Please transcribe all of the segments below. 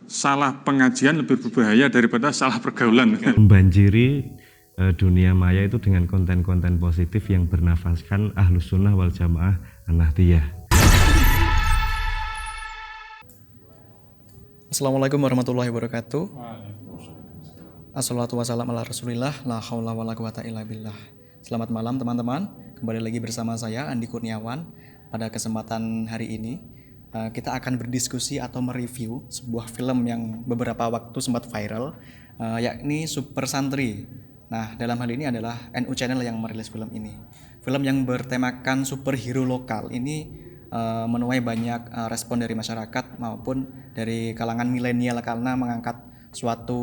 salah pengajian lebih berbahaya daripada salah pergaulan. Membanjiri dunia maya itu dengan konten-konten positif yang bernafaskan Ahlus Sunnah wal Jamaah An-Nahdiyah. Assalamualaikum warahmatullahi wabarakatuh. Assalatu wassalamu ala rasulillah, la haula wala quwata illa billah. Selamat malam teman-teman, kembali lagi bersama saya Andi Kurniawan. Pada kesempatan hari ini kita akan berdiskusi atau mereview sebuah film yang beberapa waktu sempat viral, yakni Super Santri. Nah, dalam hal ini adalah NU Channel yang merilis film ini. Film yang bertemakan superhero lokal ini menuai banyak respon dari masyarakat maupun dari kalangan milenial karena mengangkat suatu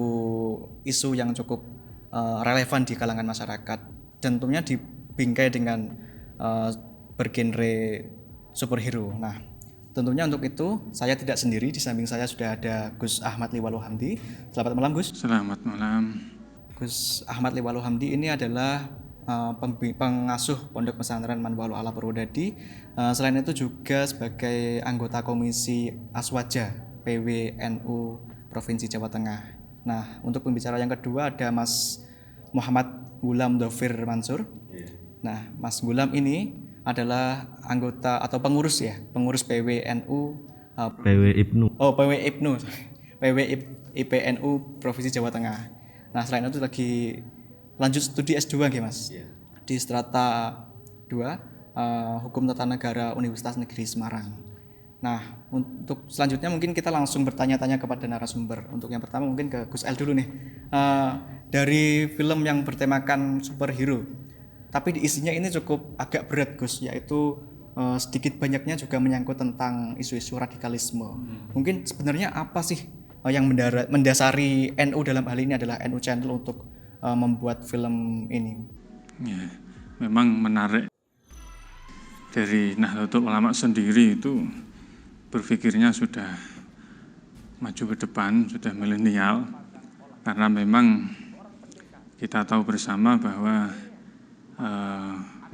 isu yang cukup relevan di kalangan masyarakat. Dan tentunya dibingkai dengan bergenre superhero. Nah, tentunya untuk itu saya tidak sendiri, di samping saya sudah ada Gus Ahmad Liwaluh Hamdi. Selamat malam Gus. Selamat malam. Gus Ahmad Liwaluh Hamdi ini adalah pengasuh Pondok Pesantren Manwalul A'la Purwodadi. Selain itu juga sebagai anggota Komisi Aswaja PWNU Provinsi Jawa Tengah. Nah, untuk pembicara yang kedua ada Mas Muhammad Gulam Dhofir Mansur. Nah, Mas Gulam ini adalah anggota atau pengurus PWNU IPNU Provinsi Jawa Tengah. Nah, selain itu lagi lanjut studi S2 nggih Mas? Di Strata 2 Hukum Tata Negara Universitas Negeri Semarang. Nah, untuk selanjutnya mungkin kita langsung bertanya-tanya kepada narasumber. Untuk yang pertama mungkin ke Gus El dulu nih. Dari film yang bertemakan superhero, tapi isinya ini cukup agak berat Gus, yaitu sedikit banyaknya juga menyangkut tentang isu-isu radikalisme. Mungkin sebenarnya apa sih yang mendasari NU dalam hal ini adalah NU Channel untuk membuat film ini? Ya, memang menarik. Dari Nahdlatul Ulama sendiri itu berpikirnya sudah maju ke depan, sudah milenial, karena memang kita tahu bersama bahwa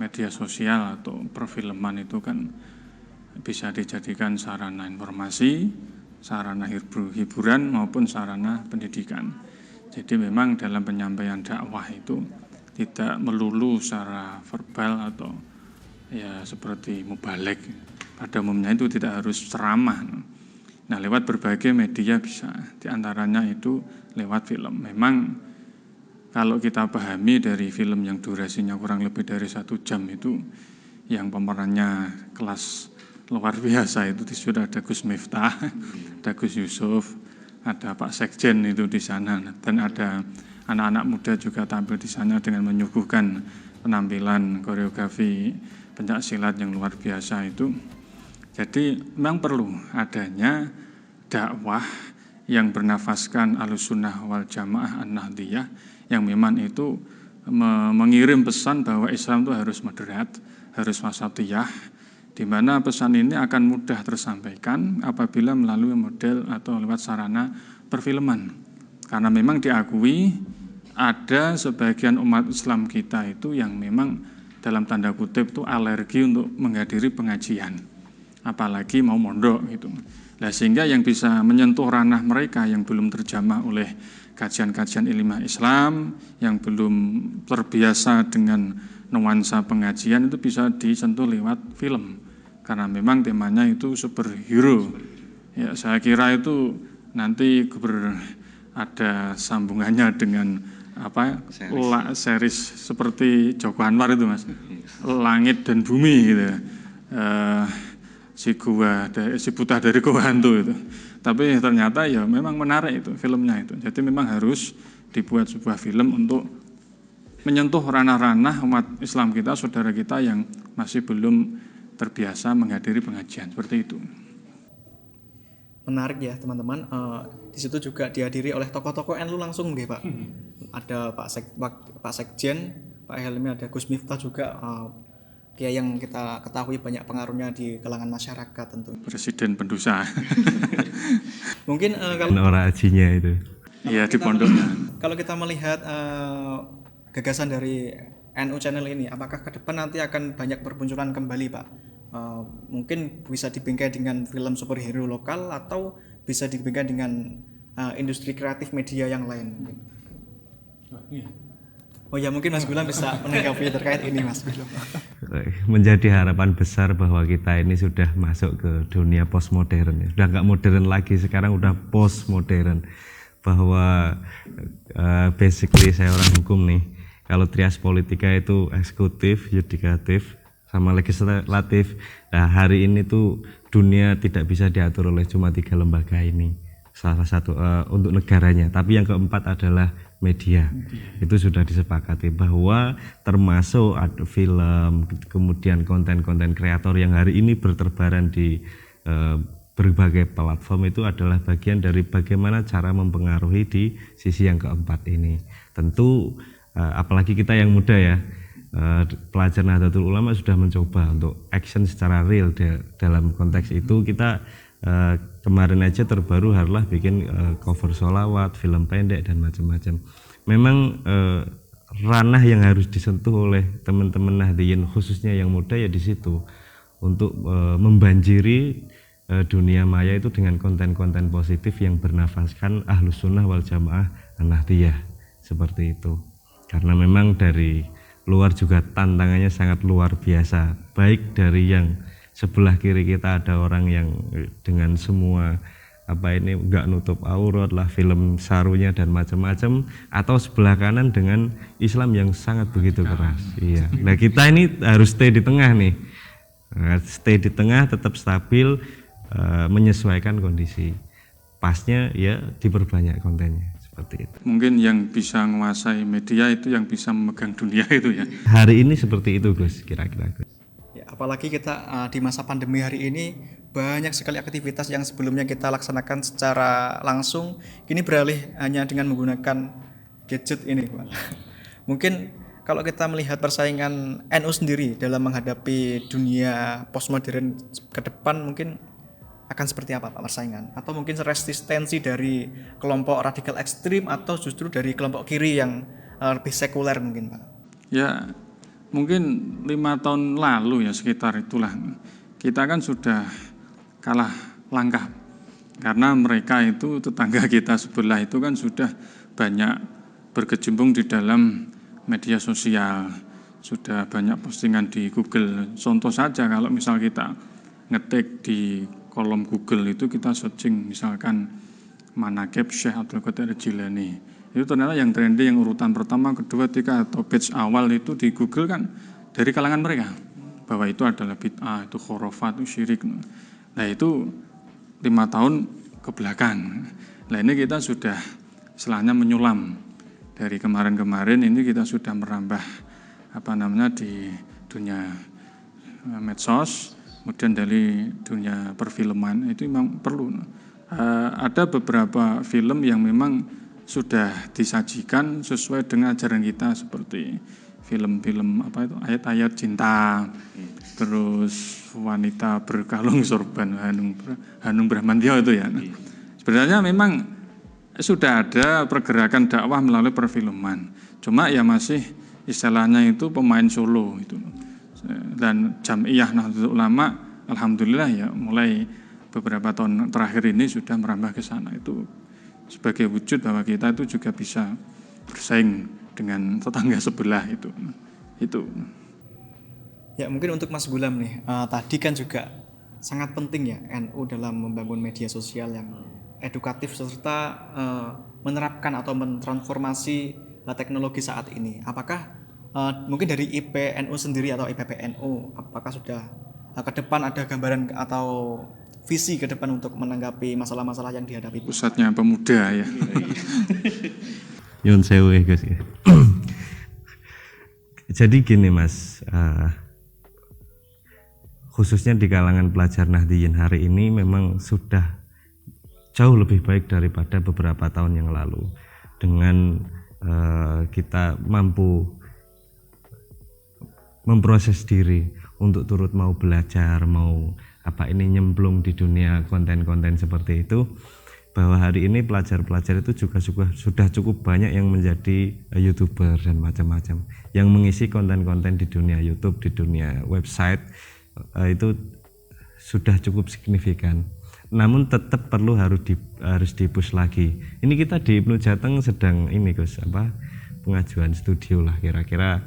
media sosial atau perfilman itu kan bisa dijadikan sarana informasi, sarana hiburan maupun sarana pendidikan. Jadi memang dalam penyampaian dakwah itu tidak melulu secara verbal atau ya seperti mubalek. Pada umumnya itu tidak harus ceramah. Nah, lewat berbagai media bisa. Di antaranya itu lewat film. Memang kalau kita pahami dari film yang durasinya kurang lebih dari 1 jam itu, yang pemerannya kelas luar biasa itu sudah ada Gus Miftah, ada Gus Yusuf, ada Pak Sekjen itu di sana, dan ada anak-anak muda juga tampil di sana dengan menyuguhkan penampilan koreografi pencaksilat yang luar biasa itu. Jadi memang perlu adanya dakwah yang bernafaskan Ahlus Sunnah wal Jamaah An-Nahdiyah, yang memang itu mengirim pesan bahwa Islam itu harus moderat, harus wasatiyah, di mana pesan ini akan mudah tersampaikan apabila melalui model atau lewat sarana perfilman. Karena memang diakui ada sebagian umat Islam kita itu yang memang dalam tanda kutip itu alergi untuk menghadiri pengajian, apalagi mau mondok gitu. Nah, sehingga yang bisa menyentuh ranah mereka yang belum terjamah oleh kajian-kajian ilmiah Islam, yang belum terbiasa dengan nuansa pengajian, itu bisa disentuh lewat film. Karena memang temanya itu superhero. Ya, saya kira itu nanti ada sambungannya dengan series seperti Joko Anwar itu Mas, Langit dan Bumi gitu. Si buta dari Gua Hantu itu. Tapi ternyata ya memang menarik itu filmnya itu. Jadi memang harus dibuat sebuah film untuk menyentuh ranah-ranah umat Islam kita, saudara kita yang masih belum terbiasa menghadiri pengajian seperti itu. Menarik ya teman-teman. Di situ juga dihadiri oleh tokoh-tokoh NU langsung nggih Pak. Ada Pak Sekjen, Pak Helmi, ada Gus Miftah juga, kiai yang kita ketahui banyak pengaruhnya di kalangan masyarakat tentu. Presiden pendosa. Mungkin kalau orang ajinya itu. Iya, di pondoknya. Kalau kita melihat gagasan dari NU Channel ini, apakah ke depan nanti akan banyak bermunculan kembali Pak? Mungkin bisa dibingkai dengan film superhero lokal atau bisa dibingkai dengan industri kreatif media yang lain. Oh ya, mungkin Mas Gulam bisa menanggapi terkait ini, Mas Gulam. Menjadi harapan besar bahwa kita ini sudah masuk ke dunia postmodern, sudah nggak modern lagi, sekarang udah postmodern. Bahwa basically saya orang hukum nih, kalau trias politika itu eksekutif, yudikatif, sama legislatif. Nah, hari ini tuh dunia tidak bisa diatur oleh cuma 3 lembaga ini, salah satu untuk negaranya, tapi yang keempat adalah media. Itu sudah disepakati bahwa termasuk ada film, kemudian konten-konten kreator yang hari ini berterbaran di berbagai platform, itu adalah bagian dari bagaimana cara mempengaruhi di sisi yang keempat ini. Tentu apalagi kita yang muda ya, pelajar Nahdlatul Ulama sudah mencoba untuk action secara real dalam konteks itu. Kita kemarin aja terbaru Harlah bikin cover sholawat, film pendek dan macam-macam. Memang ranah yang harus disentuh oleh teman-teman Nahdliyin khususnya yang muda ya di situ, untuk membanjiri dunia maya itu dengan konten-konten positif yang bernafaskan Ahlus Sunnah wal Jamaah An-Nahdliyah, seperti itu. Karena memang dari luar juga tantangannya sangat luar biasa, baik dari yang sebelah kiri kita ada orang yang dengan semua nggak nutup aurat lah, film sarunya dan macam-macam, atau sebelah kanan dengan Islam yang sangat begitu keras. Iya. Nah, kita ini harus stay di tengah nih, stay di tengah, tetap stabil, menyesuaikan kondisi. Pasnya ya diperbanyak kontennya, seperti itu. Mungkin yang bisa menguasai media itu yang bisa memegang dunia itu ya. Hari ini seperti itu, Gus, kira-kira, Gus. Apalagi kita di masa pandemi hari ini banyak sekali aktivitas yang sebelumnya kita laksanakan secara langsung, kini beralih hanya dengan menggunakan gadget ini, Pak. Mungkin kalau kita melihat persaingan NU sendiri dalam menghadapi dunia postmodern ke depan, mungkin akan seperti apa Pak persaingan? Atau mungkin resistensi dari kelompok radikal ekstrim, atau justru dari kelompok kiri yang lebih sekuler mungkin, Pak? Ya, mungkin 5 tahun lalu ya sekitar itulah, kita kan sudah kalah langkah, karena mereka itu tetangga kita sebelah itu kan sudah banyak berkecimpung di dalam media sosial, sudah banyak postingan di Google. Contoh saja, kalau misal kita ngetik di kolom Google itu, kita searching misalkan Manaqib Syekh Abdul Qadir Jilani, itu ternyata yang trending, yang urutan pertama, kedua, ketiga atau page awal itu di Google kan dari kalangan mereka, bahwa itu adalah bid'ah, itu khurafat, itu syirik. Nah itu 5 tahun ke belakang. Nah ini kita sudah istilahnya menyulam. Dari kemarin-kemarin ini kita sudah merambah di dunia medsos, kemudian dari dunia perfilman. Itu memang perlu. Ada beberapa film yang memang sudah disajikan sesuai dengan ajaran kita, seperti film-film ayat-ayat cinta, terus wanita berkalung sorban, Hanung Bramantyo itu ya. Sebenarnya memang sudah ada pergerakan dakwah melalui perfilman, cuma ya masih istilahnya itu pemain solo itu. Dan Jam'iyah Nahdlatul Ulama alhamdulillah ya mulai beberapa tahun terakhir ini sudah merambah ke sana, itu sebagai wujud bahwa kita itu juga bisa bersaing dengan tetangga sebelah itu. Ya mungkin untuk Mas Gulam nih, tadi kan juga sangat penting ya NU dalam membangun media sosial yang edukatif serta menerapkan atau mentransformasi teknologi saat ini. Apakah mungkin dari IPNU sendiri atau IPPNU, apakah sudah ke depan ada gambaran atau visi ke depan untuk menanggapi masalah-masalah yang dihadapi? Pusatnya pemuda ya. Yun sewu guys ya. Jadi gini Mas, khususnya di kalangan pelajar Nahdliyin hari ini memang sudah jauh lebih baik daripada beberapa tahun yang lalu, dengan kita mampu memproses diri untuk turut mau belajar, mau nyemplung di dunia konten-konten seperti itu, bahwa hari ini pelajar-pelajar itu juga sudah cukup banyak yang menjadi YouTuber dan macam-macam, yang mengisi konten-konten di dunia YouTube, di dunia website, itu sudah cukup signifikan. namun tetap perlu harus dipush lagi. Ini kita di Ibnu Jateng sedang ini Gus pengajuan studio lah kira-kira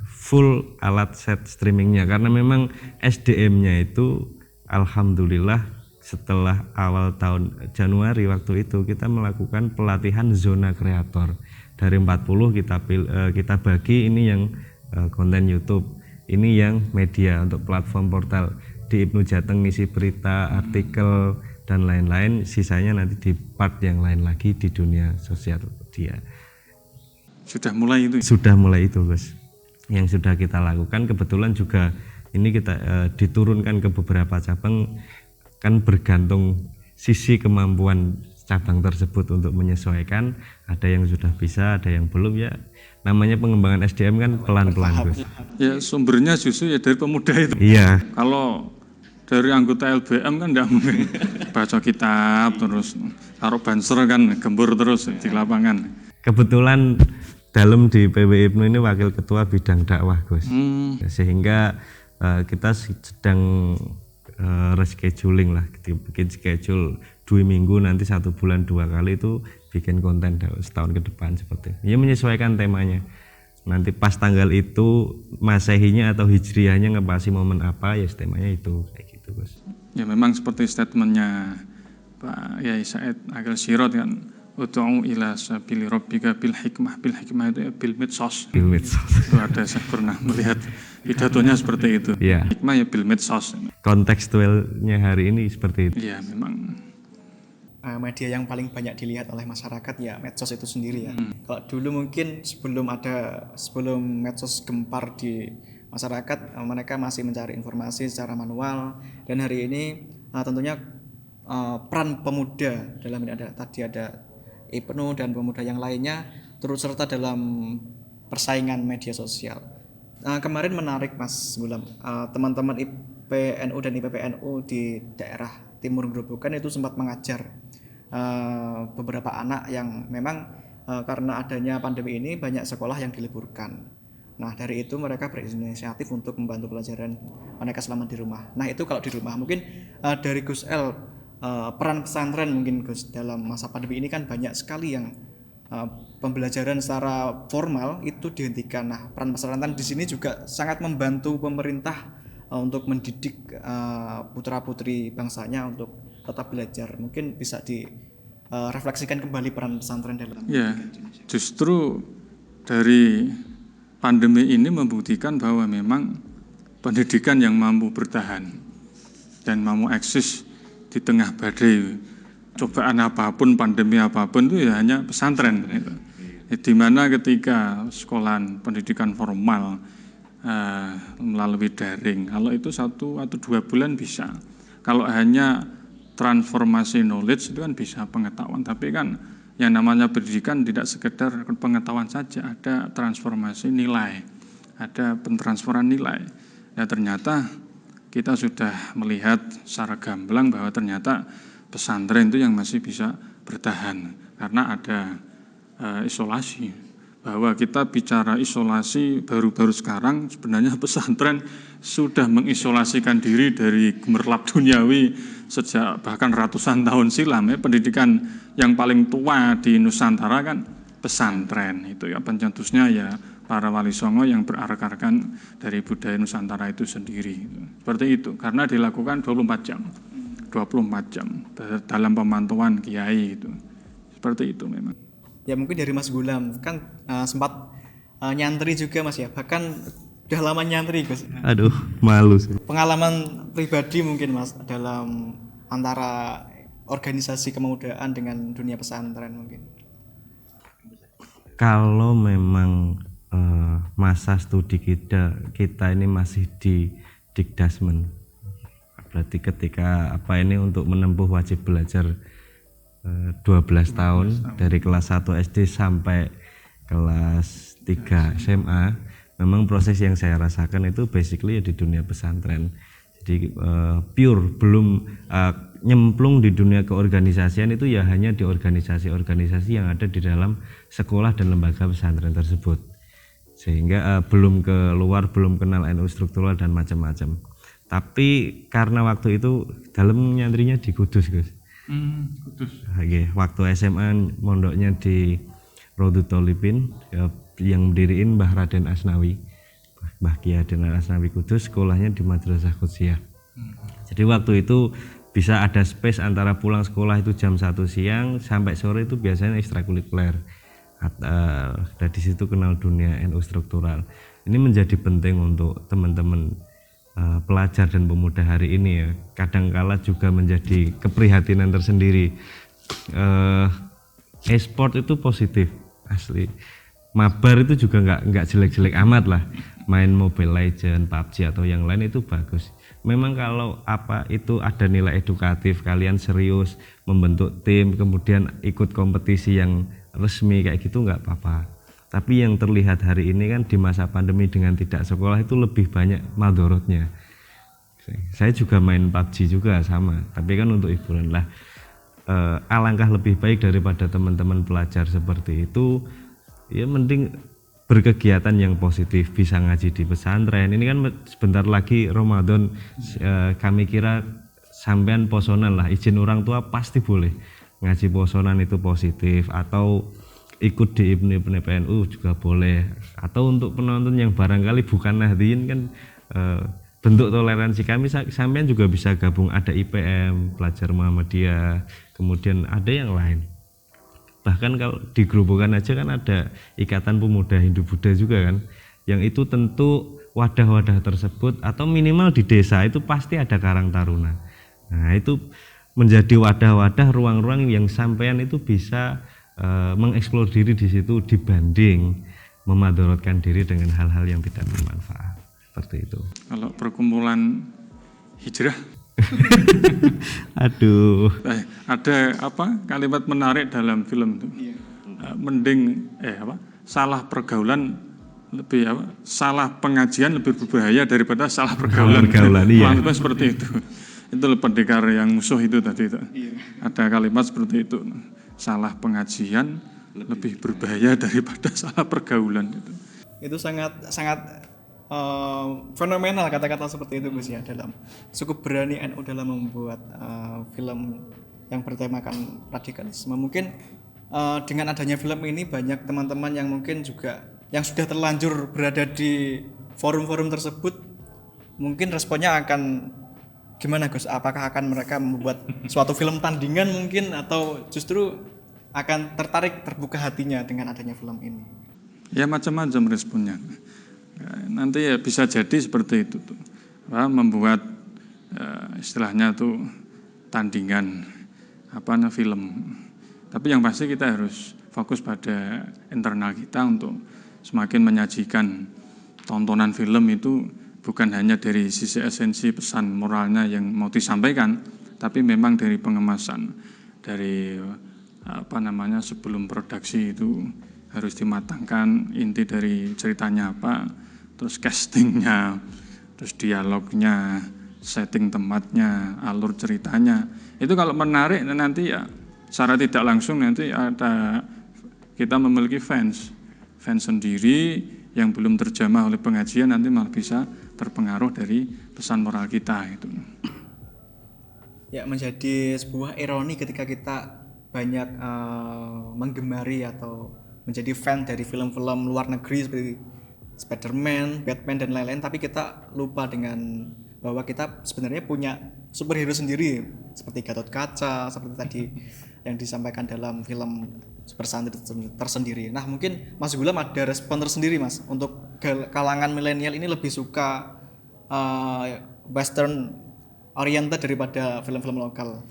full alat set streamingnya, karena memang SDM-nya itu alhamdulillah setelah awal tahun Januari waktu itu kita melakukan pelatihan zona kreator. Dari 40 kita bagi, ini yang konten YouTube, ini yang media untuk platform portal. Di Ibnu Jateng ngisi berita, artikel dan lain-lain, sisanya nanti di part yang lain lagi di dunia sosial media. Sudah mulai itu? Sudah mulai itu Gus, yang sudah kita lakukan. Kebetulan juga ini kita diturunkan ke beberapa cabang, kan bergantung sisi kemampuan cabang tersebut untuk menyesuaikan. Ada yang sudah bisa, ada yang belum, ya namanya pengembangan SDM kan pelan-pelan Gus. Ya sumbernya justru ya dari pemuda itu. Iya. Kalau dari anggota LBM kan enggak mungkin baca kitab terus taruh banser kan gembur terus di lapangan. Kebetulan dalam di PW Ibnu ini wakil ketua bidang dakwah Gus. Sehingga kita sedang rescheduling lah, bikin schedule 2 minggu, nanti 1 bulan 2 kali itu bikin konten setahun ke depan seperti itu. Ya menyesuaikan temanya. Nanti pas tanggal itu Masehinya atau Hijriahnya ngepasi momen apa, ya temanya itu kayak gitu Gus. Ya memang seperti statementnya Pak Yai Said Akil Sirot kan, ud'u ila sabili rabbika bil hikmah itu ya bil medsos. Bil medsos. Itu ada, saya pernah melihat pidatonya seperti itu. Ya. Hikmah ya bil medsos. Kontekstualnya hari ini seperti itu. Iya memang. Media yang paling banyak dilihat oleh masyarakat ya medsos itu sendiri ya. Kalau dulu mungkin sebelum medsos gempar di masyarakat, mereka masih mencari informasi secara manual, dan hari ini tentunya peran pemuda dalam ini ada Ibnu dan pemuda yang lainnya turut serta dalam persaingan media sosial. Kemarin menarik Mas Gulam, teman-teman IPNU dan IPPNU di daerah Timur Grobogan itu sempat mengajar beberapa anak yang memang karena adanya pandemi ini banyak sekolah yang diliburkan. Nah dari itu mereka berinisiatif untuk membantu pelajaran mereka selama di rumah. Nah itu kalau di rumah mungkin dari Gus El, peran pesantren mungkin Gus dalam masa pandemi ini kan banyak sekali yang pembelajaran secara formal itu dihentikan. Nah peran pesantren di sini juga sangat membantu pemerintah untuk mendidik putra-putri bangsanya untuk tetap belajar. Mungkin bisa direfleksikan kembali peran pesantren dalam. Ya, justru dari pandemi ini membuktikan bahwa memang pendidikan yang mampu bertahan dan mampu eksis di tengah badai cobaan apapun, pandemi apapun, itu ya hanya pesantren. Di mana ketika sekolahan pendidikan formal melalui daring, kalau itu 1 atau 2 bulan bisa. Kalau hanya transformasi knowledge itu kan bisa pengetahuan, tapi kan yang namanya pendidikan tidak sekedar pengetahuan saja, ada transformasi nilai, ada pentransferan nilai. Ya ternyata kita sudah melihat secara gamblang bahwa ternyata pesantren itu yang masih bisa bertahan karena ada isolasi. Bahwa kita bicara isolasi baru-baru sekarang, sebenarnya pesantren sudah mengisolasikan diri dari gemerlap duniawi sejak bahkan ratusan tahun silam. Ya, pendidikan yang paling tua di Nusantara kan pesantren itu ya, pencetusnya ya para wali songo yang berakar-akarkan dari budaya Nusantara itu sendiri. Seperti itu, karena dilakukan 24 jam dalam pemantauan kiai itu. Seperti itu memang. Ya mungkin dari Mas Gulam kan sempat nyantri juga Mas ya, bahkan udah lama nyantri Gus. Aduh, malu sih. Pengalaman pribadi mungkin Mas dalam antara organisasi kemudaan dengan dunia pesantren mungkin. Kalau memang masa studi kita ini masih di Dikdasmen, berarti ketika untuk menempuh wajib belajar 12 tahun dari kelas 1 SD sampai kelas 3 SMA, memang proses yang saya rasakan itu basically ya di dunia pesantren. Jadi pure, belum nyemplung di dunia keorganisasian itu ya hanya di organisasi-organisasi yang ada di dalam sekolah dan lembaga pesantren tersebut. Sehingga belum keluar, belum kenal NU struktural dan macam-macam. Tapi karena waktu itu dalam nyantrinya di Kudus, Gus. Kudus. Oke, waktu SMA mondoknya di Rodut Tolipin, yang mendiriin Mbah Raden Asnawi, Mbah Ki Raden Asnawi Kudus, sekolahnya di Madrasah Qudsiyah. Jadi waktu itu bisa ada space antara pulang sekolah itu jam 1 siang sampai sore itu biasanya ekstrakurikuler. Dan di situ kenal dunia NU struktural. Ini menjadi penting untuk teman-teman pelajar dan pemuda hari ini ya. Kadangkala juga menjadi keprihatinan tersendiri. E-sport itu positif asli. Mabar itu juga nggak jelek-jelek amat lah. Main Mobile Legends, PUBG atau yang lain itu bagus. Memang kalau itu ada nilai edukatif, kalian serius membentuk tim, kemudian ikut kompetisi yang resmi kayak gitu nggak apa-apa. Tapi yang terlihat hari ini kan di masa pandemi dengan tidak sekolah itu lebih banyak madorotnya. Saya juga main PUBG juga sama, tapi kan untuk hiburan lah. Alangkah lebih baik daripada teman-teman pelajar seperti itu, ya mending berkegiatan yang positif, bisa ngaji di pesantren. Ini kan sebentar lagi Ramadan, kami kira sampean posonan lah, izin orang tua pasti boleh ngaji posonan itu positif, atau ikut di IPNI PNU juga boleh, atau untuk penonton yang barangkali bukan nahdien kan bentuk toleransi kami, sampean juga bisa gabung, ada IPM, pelajar Muhammadiyah, kemudian ada yang lain. Bahkan kalau di Grobogan aja kan ada Ikatan Pemuda Hindu Buddha juga kan, yang itu tentu wadah-wadah tersebut atau minimal di desa itu pasti ada Karang Taruna. Nah itu menjadi wadah-wadah, ruang-ruang yang sampean itu bisa mengeksplor diri di situ dibanding memadorotkan diri dengan hal-hal yang tidak bermanfaat seperti itu. Kalau perkumpulan hijrah Aduh. Ada kalimat menarik dalam film itu. Mending salah pergaulan lebih salah pengajian lebih berbahaya daripada salah pergaulan. Iya. Seperti itu. Itu pendekar yang musuh itu tadi itu. Ada kalimat seperti itu. Salah pengajian lebih berbahaya daripada salah pergaulan itu. Itu sangat fenomenal kata-kata seperti itu Gus ya, dalam cukup berani NU dalam membuat film yang bertemakan radikalisme. Mungkin dengan adanya film ini banyak teman-teman yang mungkin juga yang sudah terlanjur berada di forum-forum tersebut, mungkin responnya akan gimana Gus? Apakah akan mereka membuat suatu film tandingan mungkin, atau justru akan terbuka hatinya dengan adanya film ini? Ya macam-macam responnya. Nanti ya bisa jadi seperti itu tuh, membuat istilahnya tuh tandingan film. Tapi yang pasti kita harus fokus pada internal kita untuk semakin menyajikan tontonan film itu bukan hanya dari sisi esensi pesan moralnya yang mau disampaikan, tapi memang dari pengemasan, dari sebelum produksi itu harus dimatangkan inti dari ceritanya apa, terus castingnya, terus dialognya, setting tempatnya, alur ceritanya. Itu kalau menarik nanti ya secara tidak langsung nanti ada kita memiliki fans sendiri yang belum terjamah oleh pengajian, nanti malah bisa terpengaruh dari pesan moral kita itu. Ya, menjadi sebuah ironi ketika kita banyak menggemari atau menjadi fan dari film-film luar negeri seperti Spider-Man, Batman dan lain-lain, tapi kita lupa dengan bahwa kita sebenarnya punya superhero sendiri seperti Gatot Kaca, seperti tadi yang disampaikan dalam film Super Santri tersendiri. Nah, mungkin Mas Gulam ada respon tersendiri Mas untuk kalangan milenial ini lebih suka western oriented daripada film-film lokal.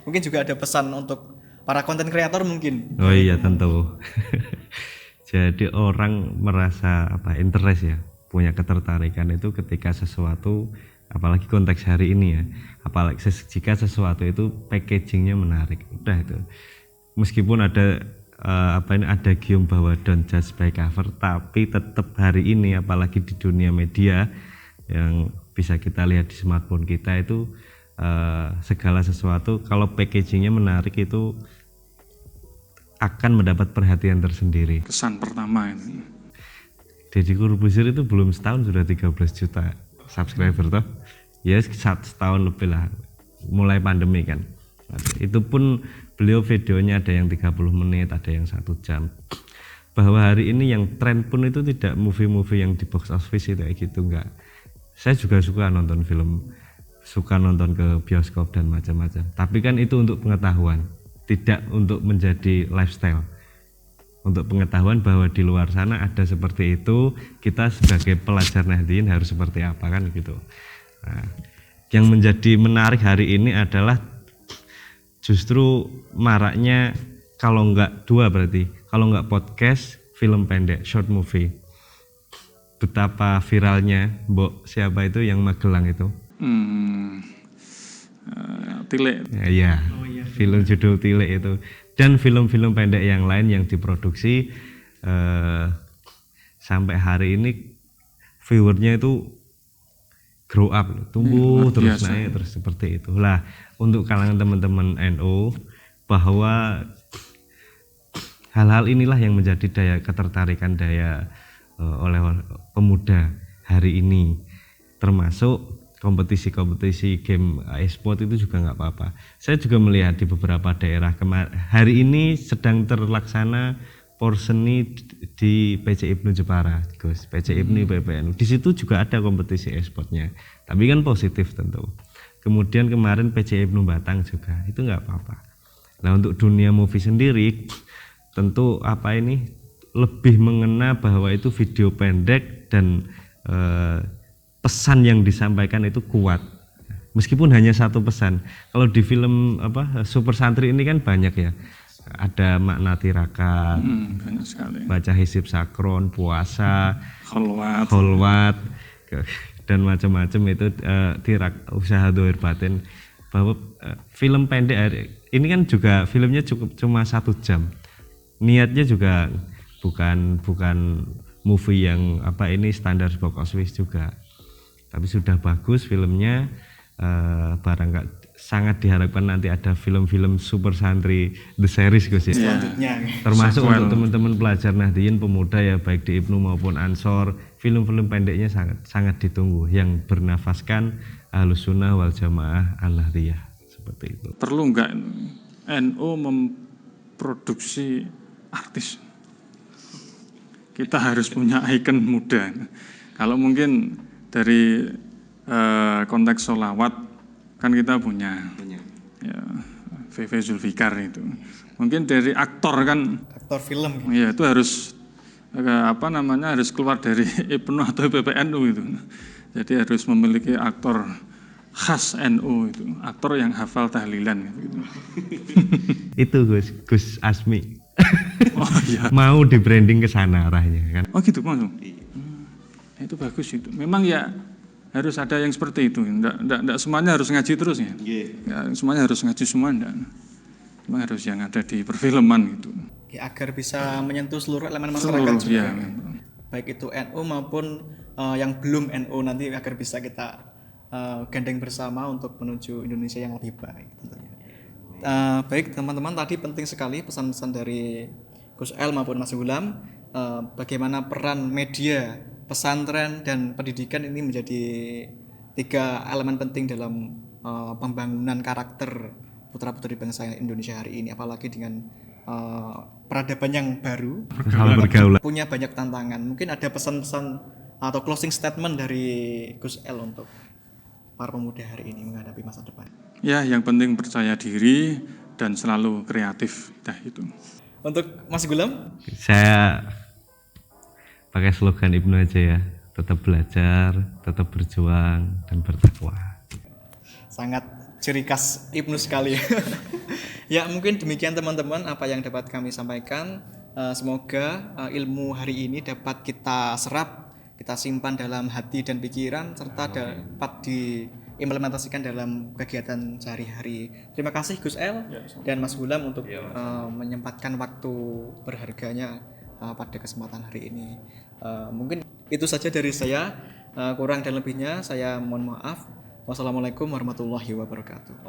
Mungkin juga ada pesan untuk para konten kreator mungkin. Oh iya tentu. Jadi orang merasa interest ya, punya ketertarikan itu ketika sesuatu, apalagi konteks hari ini ya, apalagi jika sesuatu itu packagingnya menarik, udah itu. Meskipun ada ada gium bahwa don't judge by cover, tapi tetap hari ini apalagi di dunia media yang bisa kita lihat di smartphone kita itu segala sesuatu kalau packagingnya menarik itu akan mendapat perhatian tersendiri. Kesan pertama ini. Deddy Corbuzier itu belum setahun sudah 13 juta subscriber toh. Ya setahun lebih lah, mulai pandemi kan. Itu pun beliau videonya ada yang 30 menit, ada yang 1 jam. Bahwa hari ini yang tren pun itu tidak movie-movie yang di box office itu kayak gitu, enggak. Saya juga suka nonton film, suka nonton ke bioskop dan macam-macam. Tapi kan itu untuk pengetahuan, tidak untuk menjadi lifestyle. Untuk pengetahuan bahwa di luar sana ada seperti itu, kita sebagai pelajar Nahdliyin harus seperti apa kan gitu. Nah, yang menjadi menarik hari ini adalah justru maraknya, kalau enggak dua berarti, kalau enggak podcast, film pendek, short movie. Betapa viralnya, Mbok siapa itu yang Magelang itu? Tilik. Ya, film judul Tilik itu. Dan film-film pendek yang lain yang diproduksi sampai hari ini viewernya itu grow up, tumbuh terus biasa. naik terus seperti itu. Lah untuk kalangan teman-teman NU, bahwa hal-hal inilah yang menjadi daya ketertarikan oleh pemuda hari ini, termasuk kompetisi-kompetisi game e-sport itu juga nggak apa-apa. Saya juga melihat di beberapa daerah hari ini sedang terlaksana porseni di PC Ibnu Jepara, Gus. PC Ibnu PPNU. Di situ juga ada kompetisi e-sportnya. Tapi kan positif tentu. Kemudian kemarin PC Ibnu Batang juga, itu nggak apa-apa. Nah untuk dunia movie sendiri, tentu lebih mengena bahwa itu video pendek dan pesan yang disampaikan itu kuat. Meskipun hanya satu pesan. Kalau di film Super Santri ini kan banyak ya. Ada makna tirakat, Banyak sekali. baca hisib sakron, puasa, Kholwat. dan macam-macam itu tirak usaha dohir batin. Bahwa film pendek ini kan juga filmnya cuma 1 jam. Niatnya juga bukan movie yang standar box office juga. Tapi sudah bagus filmnya, sangat diharapkan nanti ada film-film Super Santri The Series Gus ya. Selanjutnya. Termasuk Sequel. untuk teman-teman pelajar Nahdliyin pemuda ya, baik di Ibnu maupun Ansor, film-film pendeknya sangat ditunggu yang bernafaskan Ahlus Sunnah wal Jamaah Al-Nahdliyah, seperti itu. Perlu nggak NU memproduksi artis? Kita harus punya ikon muda. Kalau mungkin dari konteks sholawat kan kita punya. Ya, VV Zulfikar itu. Mungkin dari aktor kan, Aktor film. ya itu harus harus keluar dari Ibnu atau PPNU itu. Jadi harus memiliki aktor khas NU itu, aktor yang hafal tahlilan gitu. Itu Gus Asmi. Oh iya. Mau di branding ke sana arahnya kan. Oh gitu langsung. Itu bagus itu. Memang ya harus ada yang seperti itu. Enggak semuanya harus ngaji terus ya. Ya, semuanya harus ngaji semua enggak. Memang harus yang ada di perfilman gitu. Ya, agar bisa menyentuh seluruh elemen masyarakat juga. Ya. Baik itu NU maupun yang belum NU, nanti agar bisa kita gandeng bersama untuk menuju Indonesia yang lebih baik tentunya. Baik teman-teman, tadi penting sekali pesan-pesan dari Gus El maupun Mas Hulam, bagaimana peran media, pesantren dan pendidikan ini menjadi 3 elemen penting dalam pembangunan karakter putra-putri bangsa Indonesia hari ini, apalagi dengan peradaban yang baru, Hal bergaulan. punya banyak tantangan. Mungkin ada pesan-pesan atau closing statement dari Gus El untuk para pemuda hari ini menghadapi masa depan. Ya, yang penting percaya diri dan selalu kreatif. Dah itu. Untuk Mas Gulam, Saya pakai slogan Ibnu aja ya, tetap belajar, tetap berjuang dan bertakwa. sangat ciri khas Ibnu sekali. Ya mungkin demikian teman-teman apa yang dapat kami sampaikan. Semoga ilmu hari ini dapat kita serap, kita simpan dalam hati dan pikiran, serta dapat diimplementasikan dalam kegiatan sehari-hari. Terima kasih Gus El dan Mas Gulam untuk menyempatkan waktu berharganya pada kesempatan hari ini. Mungkin itu saja dari saya. Kurang dan lebihnya saya mohon maaf. Wassalamualaikum warahmatullahi wabarakatuh.